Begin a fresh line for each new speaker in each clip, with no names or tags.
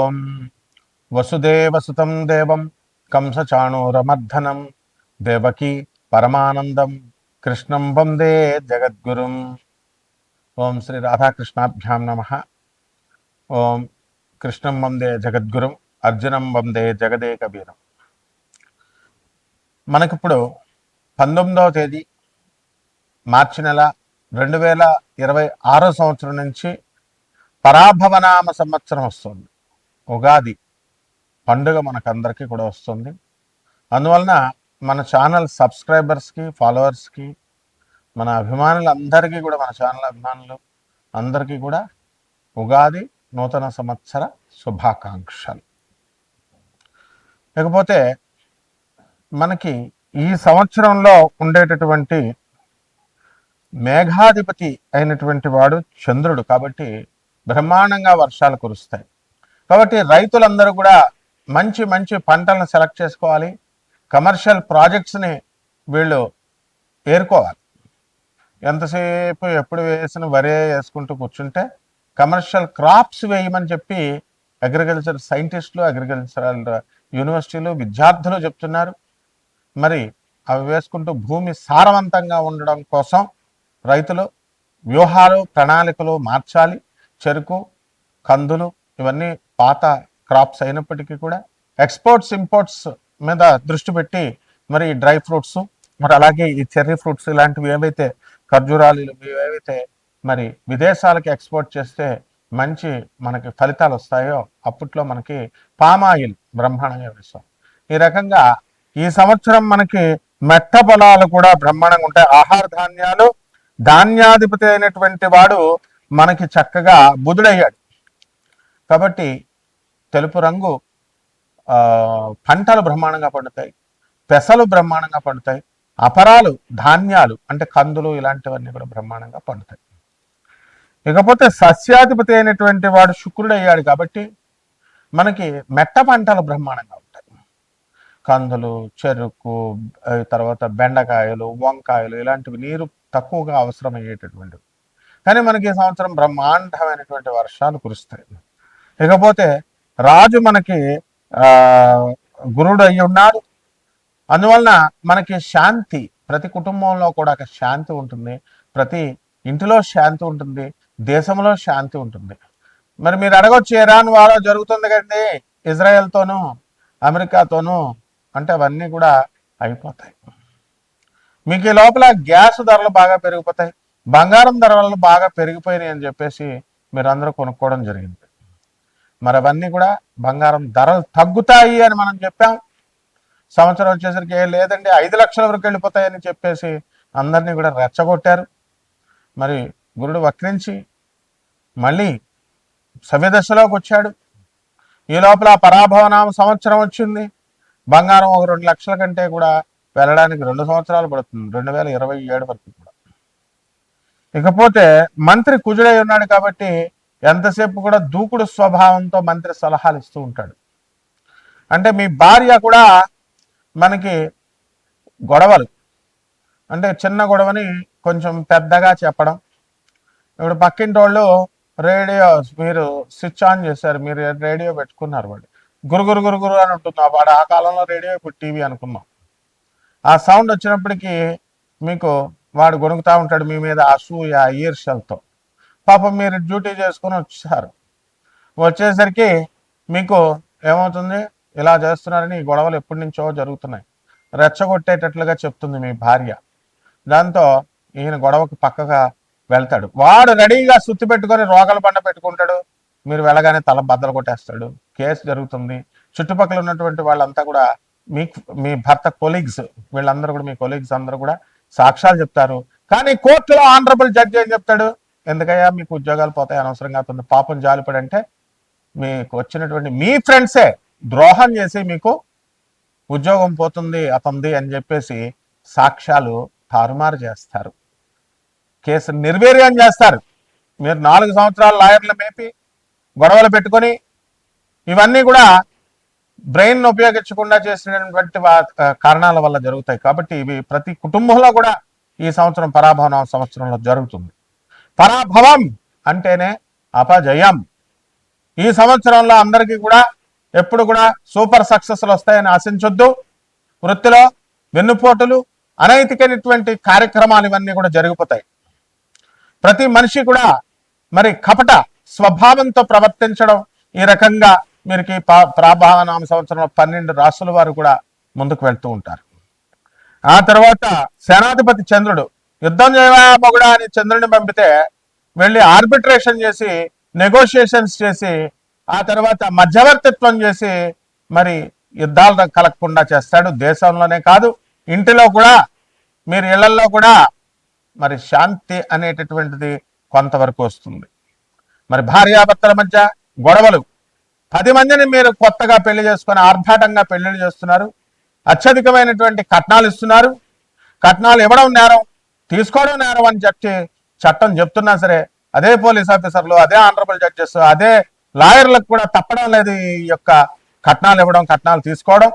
ఓం వసుదేవసుతం దేవం కంసచాణూరమర్ధనం దేవకీ పరమానందం కృష్ణం వందే జగద్గురుం. ఓం శ్రీ రాధాకృష్ణాభ్యాం నమః. ఓం కృష్ణం వందే జగద్గురుం అర్జునం వందే జగదేకవీరం. మనకిప్పుడు 19వ తేదీ మార్చి నెల 2026 సంవత్సరం నుంచి పరాభవనామ సంవత్సరం వస్తుంది. ఉగాది పండుగ మనకందరికీ కూడా వస్తుంది. అందువలన మన ఛానల్ సబ్స్క్రైబర్స్కి, ఫాలోవర్స్కి, మన అభిమానులందరికీ కూడా, మన ఛానల్ అభిమానులు అందరికీ కూడా ఉగాది నూతన సంవత్సర శుభాకాంక్షలు. లేకపోతే మనకి ఈ సంవత్సరంలో ఉండేటటువంటి మేఘాధిపతి అయినటువంటి వాడు చంద్రుడు. కాబట్టి బ్రహ్మాండంగా వర్షాలు కురుస్తాయి. కాబట్టి రైతులందరూ కూడా మంచి మంచి పంటలను సెలెక్ట్ చేసుకోవాలి. కమర్షియల్ ప్రాజెక్ట్స్ని వీళ్ళు ఏరుకోవాలి. ఎంతసేపు ఎప్పుడు వేసిన వరే వేసుకుంటూ కూర్చుంటే కమర్షియల్ క్రాప్స్ వేయమని చెప్పి అగ్రికల్చర్ సైంటిస్టులు, అగ్రికల్చరల్ యూనివర్సిటీలు, విద్యార్థులు చెప్తున్నారు. మరి అవి వేసుకుంటూ భూమి సారవంతంగా ఉండడం కోసం రైతులు వ్యూహాలు, ప్రణాళికలు మార్చాలి. చెరుకు, కందులు ఇవన్నీ పాత క్రాప్స్ అయినప్పటికీ కూడా ఎక్స్పోర్ట్స్, ఇంపోర్ట్స్ మీద దృష్టి పెట్టి మరి డ్రై ఫ్రూట్స్, మరి అలాగే ఈ చెర్రీ ఫ్రూట్స్ ఇలాంటివి ఏవైతే ఖర్జూరాలు ఏవైతే మరి విదేశాలకి ఎక్స్పోర్ట్ చేస్తే మంచి మనకి ఫలితాలు వస్తాయో అప్పట్లో మనకి పామాయిల్ బ్రహ్మాండంగా వేస్తాం. ఈ రకంగా ఈ సంవత్సరం మనకి మెట్ట పొలాలు కూడా బ్రహ్మాండంగా ఉంటాయి. ఆహార ధాన్యాలు, ధాన్యాధిపతి అయినటువంటి వాడు మనకి చక్కగా బుధుడయ్యాడు. కాబట్టి తెలుపు రంగు పంటలు బ్రహ్మాండంగా పండుతాయి, పెసలు బ్రహ్మాండంగా పండుతాయి, అపరాలు, ధాన్యాలు అంటే కందులు ఇలాంటివన్నీ కూడా బ్రహ్మాండంగా పండుతాయి. ఇకపోతే సస్యాధిపతి అయినటువంటి వాడు శుక్రుడు అయ్యాడు. కాబట్టి మనకి మెట్ట పంటలు బ్రహ్మాండంగా ఉంటాయి. కందులు, చెరుకు, తర్వాత బెండకాయలు, వంకాయలు ఇలాంటివి నీరు తక్కువగా అవసరమయ్యేటటువంటివి. కానీ మనకి ఈ సంవత్సరం బ్రహ్మాండమైనటువంటి వర్షాలు కురుస్తాయి. ఇకపోతే రాజు మనకి గురుడు అయి ఉన్నాడు. అందువలన మనకి శాంతి, ప్రతి కుటుంబంలో కూడా ఒక శాంతి ఉంటుంది, ప్రతి ఇంటిలో శాంతి ఉంటుంది, దేశంలో శాంతి ఉంటుంది. మరి మీరు అడగొచ్చు, ఇరాన్ వార్ జరుగుతుంది కండి ఇజ్రాయెల్తోనూ అమెరికాతోనూ అంటే అవన్నీ కూడా అయిపోతాయి. మీకు ఈ లోపల గ్యాస్ ధరలు బాగా పెరిగిపోతాయి, బంగారం ధరలు బాగా పెరిగిపోయినాయి అని చెప్పేసి మీరందరూ కొనుక్కోవడం జరిగింది. మరి అవన్నీ కూడా బంగారం ధరలు తగ్గుతాయి అని మనం చెప్పాం. సంవత్సరం వచ్చేసరికి లేదండి 5 లక్షల వరకు వెళ్ళిపోతాయని చెప్పేసి అందరినీ కూడా రెచ్చగొట్టారు. మరి గురుడు వక్రించి మళ్ళీ సవ్యదశలోకి వచ్చాడు. ఈ లోపల పరాభవనామ సంవత్సరం వచ్చింది. బంగారం ఒక 2 లక్షల కంటే కూడా వెళ్ళడానికి 2 సంవత్సరాలు పడుతుంది, 2027 వరకు కూడా. ఇకపోతే మంత్రి కుజుడై ఉన్నాడు. కాబట్టి ఎంతసేపు కూడా దూకుడు స్వభావంతో మంత్రి సలహాలు ఇస్తూ ఉంటాడు. అంటే మీ భార్య కూడా మనకి గొడవలు అంటే చిన్న గొడవని కొంచెం పెద్దగా చెప్పడం. ఇప్పుడు పక్కింటి వాళ్ళు రేడియో మీరు స్విచ్ ఆన్ చేశారు, మీరు రేడియో పెట్టుకున్నారు, వాడు గురుగురు గురుగురు అని ఉంటుంది. వాడు ఆ కాలంలో రేడియో, ఇప్పుడు టీవీ అనుకున్నాం. ఆ సౌండ్ వచ్చినప్పటికీ మీకు వాడు గొనుగుతూ ఉంటాడు మీ మీద అసూయ, ఈర్ష్యలతో. పాపం మీరు డ్యూటీ చేసుకుని వచ్చేసరికి మీకు ఏమవుతుంది, ఇలా చేస్తున్నారని ఈ గొడవలు ఎప్పటి నుంచో జరుగుతున్నాయి, రెచ్చగొట్టేటట్లుగా చెప్తుంది మీ భార్య. దాంతో ఈయన గొడవకి పక్కగా వెళ్తాడు. వాడు రెడీగా సుత్తి పెట్టుకొని రోగల బండ పెట్టుకుంటాడు. మీరు వెళ్ళగానే తల బద్దలు కొట్టేస్తాడు. కేసు జరుగుతుంది. చుట్టుపక్కల ఉన్నటువంటి వాళ్ళంతా కూడా మీ భర్త కొలీగ్స్, వీళ్ళందరూ కూడా మీ కొలీగ్స్ అందరూ కూడా సాక్ష్యాలు చెప్తారు. కానీ కోర్టులో ఆనరబుల్ జడ్జి ఏం చెప్తాడు, ఎందుకయ్యా మీకు ఉద్యోగాలు పోతాయి అనవసరంగా అవుతుంది, పాపం జాలిపడంటే మీకు వచ్చినటువంటి మీ ఫ్రెండ్సే ద్రోహం చేసి మీకు ఉద్యోగం పోతుంది అతంది అని చెప్పేసి సాక్ష్యాలు తారుమారు చేస్తారు, కేసు నిర్వీర్యం చేస్తారు. మీరు 4 సంవత్సరాలు లాయర్లు మేపి గొడవలు పెట్టుకొని ఇవన్నీ కూడా బ్రెయిన్ ఉపయోగించకుండా చేసినటువంటి కారణాల వల్ల జరుగుతాయి. కాబట్టి ఇవి ప్రతి కుటుంబంలో కూడా ఈ సంవత్సరం పరాభవన సంవత్సరంలో జరుగుతుంది. పరాభవం అంటేనే అపజయం. ఈ సంవత్సరంలో అందరికీ కూడా ఎప్పుడు కూడా సూపర్ సక్సెస్లు వస్తాయని ఆశించొద్దు. వృత్తిలో వెన్నుపోటులు, అనైతికమైనటువంటి కార్యక్రమాలు ఇవన్నీ కూడా జరిగిపోతాయి. ప్రతి మనిషి కూడా మరి కపట స్వభావంతో ప్రవర్తించడం, ఈ రకంగా మీరుకి ప్రాభావనామ సంవత్సరంలో 12 రాసుల వారు కూడా ముందుకు వెళ్తూ ఉంటారు. ఆ తర్వాత సేనాధిపతి చంద్రుడు యుద్ధం చేయవా మొగుడా అని చంద్రుడిని పంపితే వెళ్ళి ఆర్బిట్రేషన్ చేసి, నెగోషియేషన్స్ చేసి, ఆ తర్వాత మధ్యవర్తిత్వం చేసి మరి యుద్ధాలు కలగకుండా చేస్తాడు. దేశంలోనే కాదు, ఇంటిలో కూడా, మీరు ఇళ్లలో కూడా మరి శాంతి అనేటటువంటిది కొంతవరకు వస్తుంది. మరి భార్యాభర్తల మధ్య గొడవలు, 10 మందిని మీరు కొత్తగా పెళ్లి చేసుకొని ఆర్భాటంగా పెళ్లిళ్ళు చేస్తున్నారు, అత్యధికమైనటువంటి కట్నాలు ఇస్తున్నారు. కట్నాలు ఇవ్వడం నేరం, తీసుకోవడం నేరం అని చెప్పి చట్టం చెప్తున్నా సరే అదే పోలీస్ ఆఫీసర్లు, అదే ఆనరబుల్ జడ్జెస్, అదే లాయర్లకు కూడా తప్పడం లేదు ఈ యొక్క కట్నాలు ఇవ్వడం, కట్నాలు తీసుకోవడం.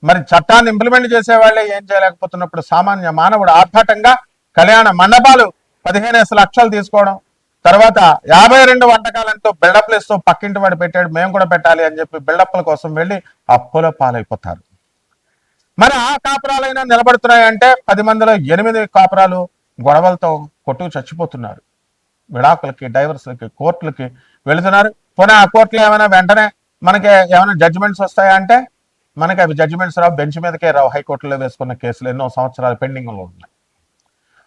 మరి చట్టాన్ని ఇంప్లిమెంట్ చేసే వాళ్ళే ఏం చేయలేకపోతున్నప్పుడు సామాన్య మానవుడు ఆర్భాటంగా కళ్యాణ మండపాలు 15 లక్షలు తీసుకోవడం, తర్వాత 52 వంటకాలంటూ బిల్డప్లు ఇస్తూ పక్కింటి వాడు పెట్టాడు మేము కూడా పెట్టాలి అని చెప్పి బిల్డప్ల కోసం వెళ్ళి అప్పుల పాలైపోతారు. మరి ఆ కాపురాలైనా నిలబడుతున్నాయంటే 10 మందిలో 8 కాపురాలు గొడవలతో కొట్టుకు చచ్చిపోతున్నారు. విడాకులకి, డైవర్స్లకి, కోర్టులకి వెళుతున్నారు. పోనీ ఆ కోర్టులో ఏమైనా వెంటనే మనకి ఏమైనా జడ్జిమెంట్స్ వస్తాయా అంటే మనకి అవి జడ్జిమెంట్స్ రావు, బెంచ్ మీదకే రావు. హైకోర్టులో వేసుకున్న కేసులు ఎన్నో సంవత్సరాలు పెండింగ్లో ఉన్నాయి.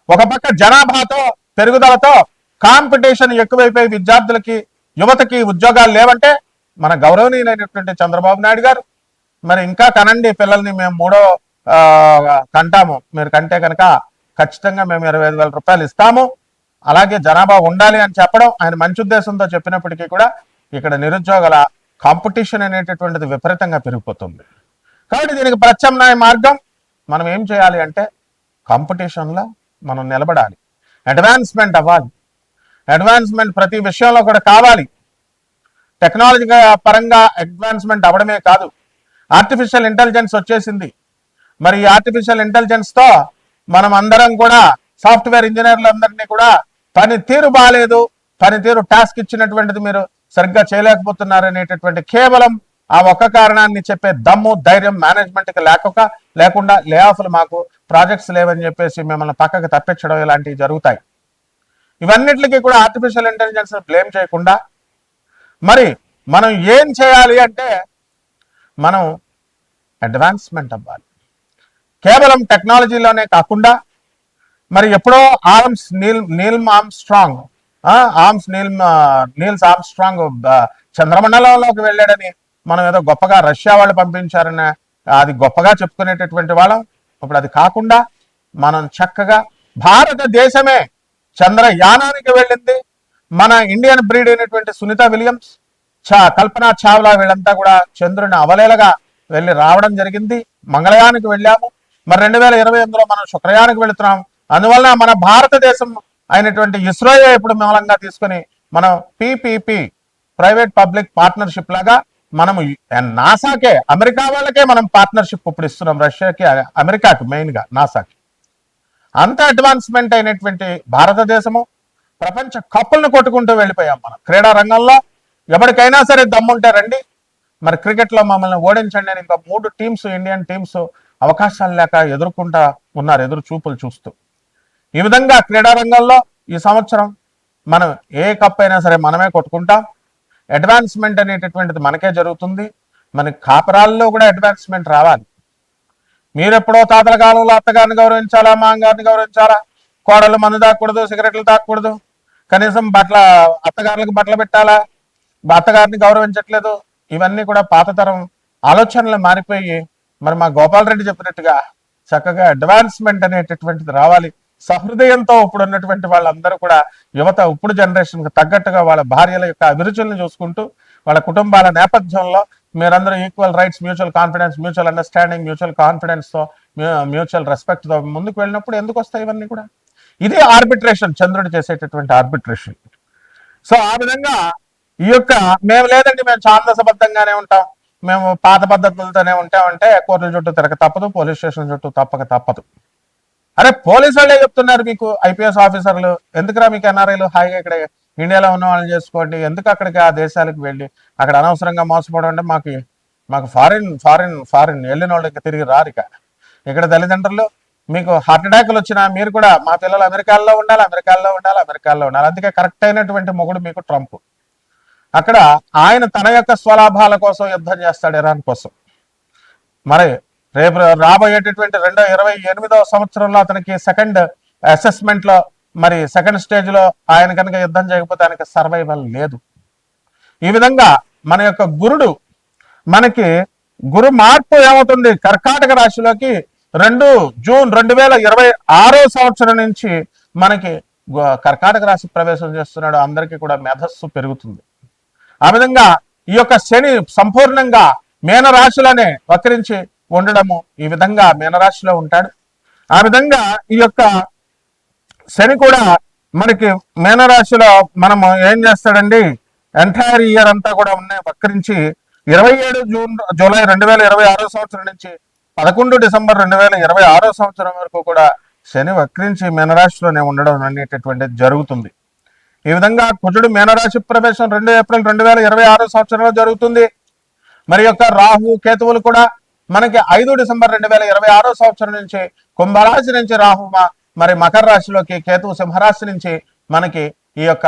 ఒక పక్క జనాభాతో పెరుగుదలతో కాంపిటీషన్ ఎక్కువైపోయి విద్యార్థులకి, యువతకి ఉద్యోగాలు లేవంటే మన గౌరవనీయులైనటువంటి చంద్రబాబు నాయుడు గారు మరి ఇంకా కనండి పిల్లల్ని, మేము 3వ కంటాము, మీరు కంటే కనుక ఖచ్చితంగా మేము 25,000 రూపాయలు ఇస్తాము, అలాగే జనాభా ఉండాలి అని చెప్పడం ఆయన మంచి ఉద్దేశంతో చెప్పినప్పటికీ కూడా ఇక్కడ నిరుద్యోగుల కాంపిటీషన్ అనేటటువంటిది విపరీతంగా పెరిగిపోతుంది. కాబట్టి దీనికి ప్రత్యామ్నాయ మార్గం మనం ఏం చేయాలి అంటే కాంపిటీషన్లో మనం నిలబడాలి, అడ్వాన్స్మెంట్ అవ్వాలి. అడ్వాన్స్మెంట్ ప్రతి విషయంలో కూడా కావాలి. టెక్నాలజీ పరంగా అడ్వాన్స్మెంట్ అవ్వడమే కాదు, ఆర్టిఫిషియల్ ఇంటెలిజెన్స్ వచ్చేసింది. మరి ఈ ఆర్టిఫిషియల్ ఇంటెలిజెన్స్తో మనం అందరం కూడా సాఫ్ట్వేర్ ఇంజనీర్లు అందరినీ కూడా పనితీరు బాగాలేదు, పనితీరు టాస్క్ ఇచ్చినటువంటిది మీరు సరిగ్గా చేయలేకపోతున్నారు అనేటటువంటి కేవలం ఆ ఒక్క కారణాన్ని చెప్పే దమ్ము, ధైర్యం మేనేజ్మెంట్కి లేకుండా లే ఆఫ్లు, మాకు ప్రాజెక్ట్స్ లేవని చెప్పేసి మిమ్మల్ని పక్కకు తప్పించడం ఇలాంటివి జరుగుతాయి. ఇవన్నిటికీ కూడా ఆర్టిఫిషియల్ ఇంటెలిజెన్స్ బ్లేమ్ చేయకుండా మరి మనం ఏం చేయాలి అంటే మనం అడ్వాన్స్మెంట్ అవ్వాలి. కేవలం టెక్నాలజీలోనే కాకుండా మరి ఎప్పుడో నీల్స్ ఆర్మ్స్ట్రాంగ్ చంద్రమండలంలోకి వెళ్ళాడని మనం ఏదో గొప్పగా రష్యా వాళ్ళు పంపించారని అది గొప్పగా చెప్పుకునేటటువంటి వాళ్ళం. ఇప్పుడు అది కాకుండా మనం చక్కగా భారతదేశమే చంద్రయానానికి వెళ్ళింది. మన ఇండియన్ బ్రీడ్ అయినటువంటి సునీత విలియమ్స్, కల్పనా చావ్లా వీళ్ళంతా కూడా చంద్రుని అవలేలగా వెళ్ళి రావడం జరిగింది. మంగళయానికి వెళ్ళాము. మరి 2028లో మనం శుక్రయానికి వెళుతున్నాం. అందువలన మన భారతదేశం అయినటువంటి ఇస్రోయే ఇప్పుడు మూలంగా తీసుకుని మనం పిపిపి, ప్రైవేట్ పబ్లిక్ పార్ట్నర్షిప్ లాగా మనము నాసాకే, అమెరికా వాళ్ళకే మనం పార్ట్నర్షిప్ ఇప్పుడు ఇస్తున్నాం. రష్యాకి, అమెరికాకి, మెయిన్గా నాసాకి. అంత అడ్వాన్స్మెంట్ అయినటువంటి భారతదేశము ప్రపంచ కప్పులను కొట్టుకుంటూ వెళ్ళిపోయాం. మనం క్రీడా రంగంలో ఎవరికైనా సరే దమ్ముంటే రండి, మరి క్రికెట్లో మమ్మల్ని ఓడించండి అని ఇంకా 3 టీమ్స్, ఇండియన్ టీమ్స్ అవకాశాలు లేక ఎదుర్కొంటా ఉన్నారు, ఎదురు చూపులు చూస్తూ. ఈ విధంగా క్రీడా రంగంలో ఈ సంవత్సరం మనం ఏ కప్ అయినా సరే మనమే కొట్టుకుంటాం. అడ్వాన్స్మెంట్ అనేటటువంటిది మనకే జరుగుతుంది. మన కాపురాల్లో కూడా అడ్వాన్స్మెంట్ రావాలి. మీరెప్పుడో తాతల కాలంలో అత్తగారిని గౌరవించాలా, మామగారిని గౌరవించాలా, కోడలు మందు తాగకూడదు, సిగరెట్లు తాగకూడదు, కనీసం అత్తగారులకు బట్టలు పెట్టాలా, అత్తగారిని గౌరవించట్లేదు. ఇవన్నీ కూడా పాతతరం ఆలోచనలు మారిపోయి మరి మా గోపాలరెడ్డి చెప్పినట్టుగా చక్కగా అడ్వాన్స్మెంట్ అనేటటువంటిది రావాలి. సహృదయంతో ఇప్పుడు ఉన్నటువంటి వాళ్ళందరూ కూడా యువత ఇప్పుడు జనరేషన్కి తగ్గట్టుగా వాళ్ళ భార్యల యొక్క అభిరుచులను చూసుకుంటూ వాళ్ళ కుటుంబాల నేపథ్యంలో మీరందరూ equal rights, mutual confidence, mutual understanding, mutual కాన్ఫిడెన్స్తో, మ్యూచువల్ రెస్పెక్ట్తో ముందుకు వెళ్ళినప్పుడు ఎందుకు వస్తాయి ఇవన్నీ కూడా? ఇది ఆర్బిట్రేషన్, చంద్రుడు చేసేటటువంటి ఆర్బిట్రేషన్. సో ఆ విధంగా ఈ యొక్క మేము లేదండి, మేము ఛాందసబద్ధంగానే ఉంటాం, మేము పాత పద్ధతులతోనే ఉంటామంటే కోర్టుల చుట్టూ తిరగ తప్పదు, పోలీస్ స్టేషన్ చుట్టూ తప్పదు. అరే పోలీసు వాళ్ళే చెప్తున్నారు మీకు, ఐపీఎస్ ఆఫీసర్లు, ఎందుకురా మీకు ఎన్ఆర్ఐలు హాయిగా ఇక్కడ ఇండియాలో ఉన్న వాళ్ళని చేసుకోండి, ఎందుకు అక్కడికి ఆ దేశాలకు వెళ్ళి అక్కడ అనవసరంగా మోసపోవడం అంటే మాకు ఫారిన్ వెళ్ళిన వాళ్ళు ఇంకా తిరిగి రారు. ఇక్కడ తల్లిదండ్రులు మీకు హార్ట్ అటాక్లు వచ్చినా మీరు కూడా మా పిల్లలు అమెరికాలో ఉండాలి, అందుకే కరెక్ట్ అయినటువంటి మొగుడు మీకు ట్రంప్. అక్కడ ఆయన తన యొక్క స్వలాభాల కోసం యుద్ధం చేస్తాడు ఇరాన్ కోసం. మరి రేపు రాబోయేటటువంటి 2028వ సంవత్సరంలో అతనికి సెకండ్ అసెస్మెంట్ లో మరి సెకండ్ స్టేజ్ లో ఆయన కనుక యుద్ధం చేయకపోతే ఆయనకి సర్వైవల్ లేదు. ఈ విధంగా మన యొక్క మనకి గురు మార్పు ఏమవుతుంది, కర్కాటక రాశిలోకి 2 జూన్ 2026 సంవత్సరం నుంచి మనకి కర్కాటక రాశి ప్రవేశం చేస్తున్నాడు. అందరికీ కూడా మేధస్సు పెరుగుతుంది. ఆ విధంగా ఈ యొక్క శని సంపూర్ణంగా మీనరాశిలోనే వక్రించి ఉండడము, ఈ విధంగా మీనరాశిలో ఉంటాడు. ఆ విధంగా ఈ యొక్క శని కూడా మనకి మీనరాశిలో మనము ఏం చేస్తాడండి, ఎంటైర్ ఇయర్ అంతా కూడా ఉన్నాయి వక్రించి 27 జూలై 2026 సంవత్సరం నుంచి 11 డిసెంబర్ 2026 సంవత్సరం వరకు కూడా శని వక్రించి మీనరాశిలోనే ఉండడం అనేటటువంటిది జరుగుతుంది. ఈ విధంగా కుజుడు మీనరాశి ప్రవేశం 2 ఏప్రిల్ 2026 సంవత్సరంలో జరుగుతుంది. మరి యొక్క రాహు కేతువులు కూడా మనకి 5 డిసెంబర్ 2026 సంవత్సరం నుంచి కుంభరాశి నుంచి రాహు మరి మకర రాశిలోకి, కేతువు సింహరాశి నుంచి మనకి ఈ యొక్క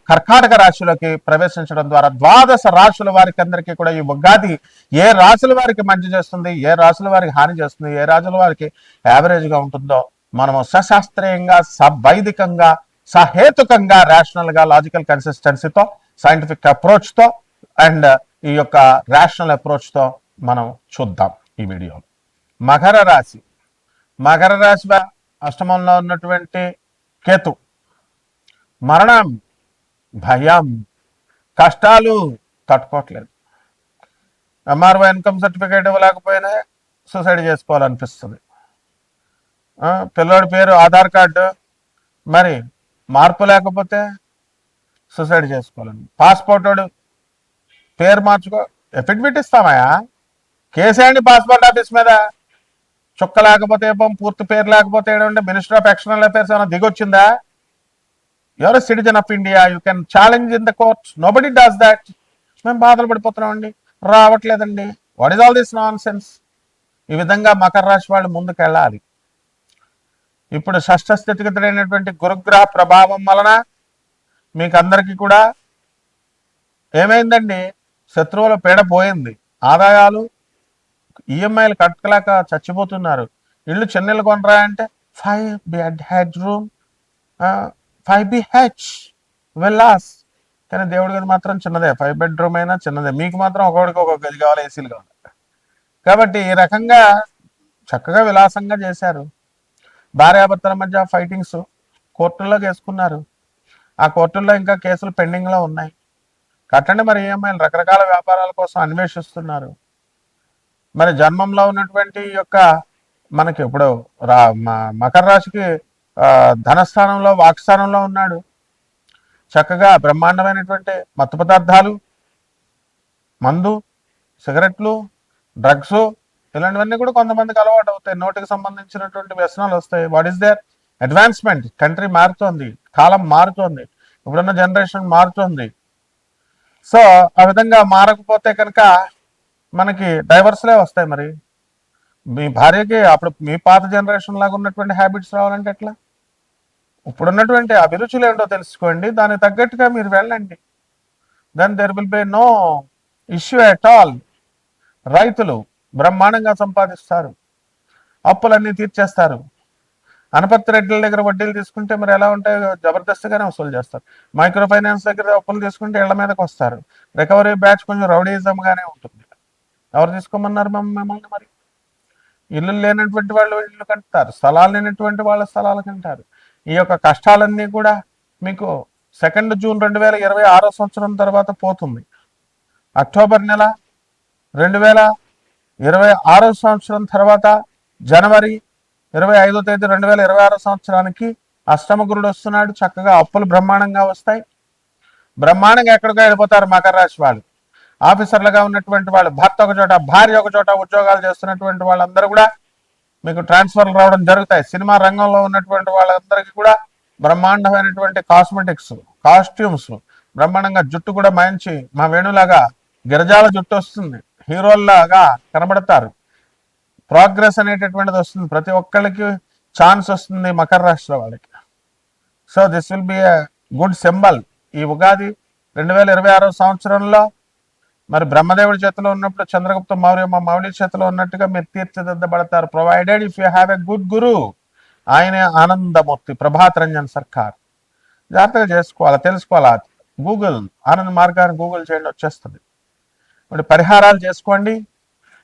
కర్కాటక రాశిలోకి ప్రవేశించడం ద్వారా 12 రాశుల వారికి అందరికీ కూడా ఈ ఉగాది ఏ రాశుల వారికి మంచి చేస్తుంది, ఏ రాశుల వారికి హాని చేస్తుంది, ఏ రాశుల వారికి యావరేజ్ గా ఉంటుందో మనము సశాస్త్రీయంగా, వైదికంగా, సహేతుకంగా, రేషనల్ గా, లాజికల్ కన్సిస్టెన్సీతో, సైంటిఫిక్ అప్రోచ్ తో అండ్ ఈ యొక్క రేషనల్ అప్రోచ్ తో మనం చూద్దాం ఈ వీడియోలో. మకర రాశి అష్టమంలో ఉన్నటువంటి కేతు మరణం, భయం, కష్టాలు తట్టుకోవట్లేదు. ఎంఆర్ఓ ఇన్కమ్ సర్టిఫికేట్ ఇవ్వలేకపోయినా సూసైడ్ చేసుకోవాలనిపిస్తుంది. పిల్లోడి పేరు ఆధార్ కార్డు మరి మార్పు లేకపోతే సూసైడ్ చేసుకోవాలని, పాస్పోర్ట్ పేరు మార్చుకో, ఎఫిడవిట్ ఇస్తామయ్యా, కేసేయండి పాస్పోర్ట్ ఆఫీస్ మీద, చుక్క లేకపోతే పూర్తి పేరు లేకపోతే ఏంటంటే మినిస్టర్ ఆఫ్ ఎక్స్టర్నల్ అఫైర్స్ ఏమైనా దిగొచ్చిందా? You are a citizen of India, you can challenge in the courts, nobody does that. మేము బాధలు పడిపోతున్నామండి, రావట్లేదండి, what is all this nonsense. ఈ విధంగా మకర రాశి వాళ్ళు ముందుకు వెళ్ళాలి. ఇప్పుడు షష్ఠ స్థితిగతుడైనటువంటి గురుగ్రహ ప్రభావం వలన మీకు అందరికీ కూడా ఏమైందండి, శత్రువుల పీడ పోయింది, ఆదాయాలు, ఈఎంఐలు కట్టలేక చచ్చిపోతున్నారు. ఇల్లు చిన్నలు కొనరా అంటే 5 bedroom 5 BH విల్లాస్, కానీ దేవుడి గది మాత్రం చిన్నదే, 5 bedroom అయినా చిన్నదే, మీకు మాత్రం ఒక్కొక్కడికి ఒక్కొక్క గది కావాలి, ఏసీలు కావాలి. కాబట్టి ఈ రకంగా చక్కగా విలాసంగా చేశారు. భార్యాభర్తల మధ్య ఫైటింగ్స్ కోర్టుల్లో వేసుకున్నారు. ఆ కోర్టుల్లో ఇంకా కేసులు పెండింగ్లో ఉన్నాయి. కట్టండి మరి ఈఎంఐలు, రకరకాల వ్యాపారాల కోసం అన్వేషిస్తున్నారు. మరి జన్మంలో ఉన్నటువంటి యొక్క మనకి ఇప్పుడు మకర రాశికి ధనస్థానంలో, వాక్స్థానంలో ఉన్నాడు. చక్కగా బ్రహ్మాండమైనటువంటి మత్తు పదార్థాలు, మందు, సిగరెట్లు, డ్రగ్స్ ఇలాంటివన్నీ కూడా కొంతమందికి అలవాటు అవుతాయి. నోటికి సంబంధించినటువంటి వ్యసనాలు వస్తాయి. What is their advancement, country మారుతోంది, కాలం మారుతోంది, ఇప్పుడున్న జనరేషన్ మారుతోంది. సో ఆ విధంగా మారకపోతే కనుక మనకి డైవర్స్లే వస్తాయి. మరి మీ భార్యకి అప్పుడు మీ పాత జనరేషన్ లాగా ఉన్నటువంటి హ్యాబిట్స్ రావాలంటే ఎట్లా? ఇప్పుడున్నటువంటి అభిరుచులు ఏంటో తెలుసుకోండి, దానికి తగ్గట్టుగా మీరు వెళ్ళండి. Then there will be no issue at all. రైతులు బ్రహ్మాండంగా సంపాదిస్తారు, అప్పులన్నీ తీర్చేస్తారు. అనపత్తి రెడ్డిల దగ్గర వడ్డీలు తీసుకుంటే మరి ఎలా ఉంటాయో జబర్దస్త్గానే వసూలు చేస్తారు. మైక్రో ఫైనాన్స్ దగ్గర అప్పులు తీసుకుంటే ఇళ్ల మీదకి వస్తారు. రికవరీ బ్యాచ్ కొంచెం రౌడీజంగానే ఉంటుంది. ఎవరు తీసుకోమన్నారు మిమ్మల్ని? మరి ఇల్లు లేనటువంటి వాళ్ళు ఇల్లు కంటారు, స్థలాలు లేనటువంటి వాళ్ళ స్థలాలు కంటారు. ఈ యొక్క కష్టాలన్నీ కూడా మీకు 2 జూన్ 2026 సంవత్సరం తర్వాత పోతుంది. అక్టోబర్ నెల 2026 సంవత్సరం తర్వాత జనవరి 25వ తేదీ 2026 సంవత్సరానికి అష్టమ గురుడు వస్తున్నాడు. చక్కగా అప్పులు బ్రహ్మాండంగా వస్తాయి. బ్రహ్మాండంగా ఎక్కడికో వెళ్ళిపోతారు మకర రాశి వాళ్ళు. ఆఫీసర్లుగా ఉన్నటువంటి వాళ్ళు, భర్త ఒక చోట, భార్య ఒక చోట ఉద్యోగాలు చేస్తున్నటువంటి వాళ్ళందరూ కూడా మీకు ట్రాన్స్ఫర్లు రావడం జరుగుతాయి. సినిమా రంగంలో ఉన్నటువంటి వాళ్ళందరికీ కూడా బ్రహ్మాండమైనటువంటి కాస్మెటిక్స్, కాస్ట్యూమ్స్, బ్రహ్మాండంగా జుట్టు కూడా మంచి మా వేణులాగా గిరజాల జుట్టు వస్తుంది, హీరోల్లాగా కనబడతారు. ప్రోగ్రెస్ అనేటటువంటిది వస్తుంది, ప్రతి ఒక్కళ్ళకి ఛాన్స్ వస్తుంది మకర రాశి వాళ్ళకి. So this will be a good symbol. ఈ ఉగాది 2026 సంవత్సరంలో మరి బ్రహ్మదేవుడి చేతిలో ఉన్నప్పుడు చంద్రగుప్త మౌర్య మౌళి చేతిలో ఉన్నట్టుగా మీరు తీర్చిదిద్దబడతారు, provided if you have a good guru. ఆయనే ఆనందమూర్తి ప్రభాత్ రంజన్ సర్కార్. జాగ్రత్తగా చేసుకోవాలి, తెలుసుకోవాలా. గూగుల్ ఆనంద మార్గాన్ని గూగుల్ చేయండి, వచ్చేస్తుంది. ఇప్పుడు పరిహారాలు చేసుకోండి.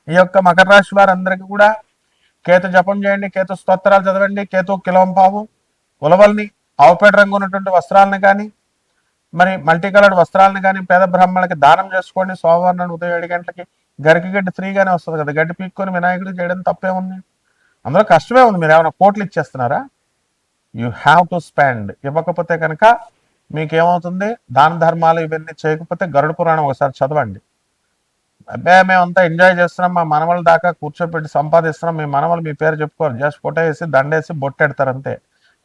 ఈ యొక్క మకర రాశి వారందరికీ కూడా కేతు జపం చేయండి, కేతు స్తోత్రాలు చదవండి, కేతు కిలోంపావు ఉలవల్ని ఆవుపేట రంగు ఉన్నటువంటి వస్త్రాలను కానీ మరి మల్టీ కలర్డ్ వస్త్రాలను కానీ పేద బ్రాహ్మణులకి దానం చేసుకోండి. సోమవారం నాడు ఉదయం 7 గంటలకి గరికి గడ్డి ఫ్రీగానే వస్తుంది కదా, గడ్డి పీక్కొని వినాయకుడికి చేయడం తప్పే ఉంది, అందులో కష్టమే ఉంది. మీరు ఏమైనా కోట్లు ఇచ్చేస్తున్నారా? You have to spend. ఇవ్వకపోతే కనుక మీకేమవుతుంది, దాన ధర్మాలు ఇవన్నీ చేయకపోతే గరుడ పురాణం ఒకసారి చదవండి. అబ్బాయి మేమంతా ఎంజాయ్ చేస్తున్నాం, మా మనవల దాకా కూర్చోబెట్టి సంపాదిస్తున్నాం, మీ మనవలు మీ పేరు చెప్పుకోరు, జస్ట్ ఫోటో వేసి దండేసి బొట్టెడతారు అంతే.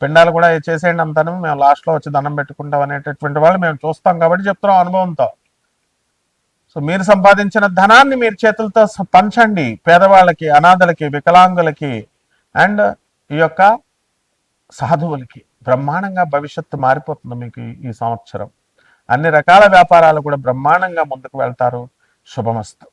పిండాలు కూడా చేసేయండి అంతాను, మేము లాస్ట్లో వచ్చి దండం పెట్టుకుంటాం అనేటటువంటి వాళ్ళు మేము చూస్తాం కాబట్టి చెప్తున్నాం అనుభవంతో. సో మీరు సంపాదించిన ధనాన్ని మీరు చేతులతో పంచండి పేదవాళ్ళకి, అనాథలకి, వికలాంగులకి అండ్ ఈ యొక్క సాధువులకి. బ్రహ్మాండంగా భవిష్యత్తు మారిపోతుంది మీకు ఈ సంవత్సరం. అన్ని రకాల వ్యాపారాలు కూడా బ్రహ్మాండంగా ముందుకు వెళ్తారు. శుభమస్తు.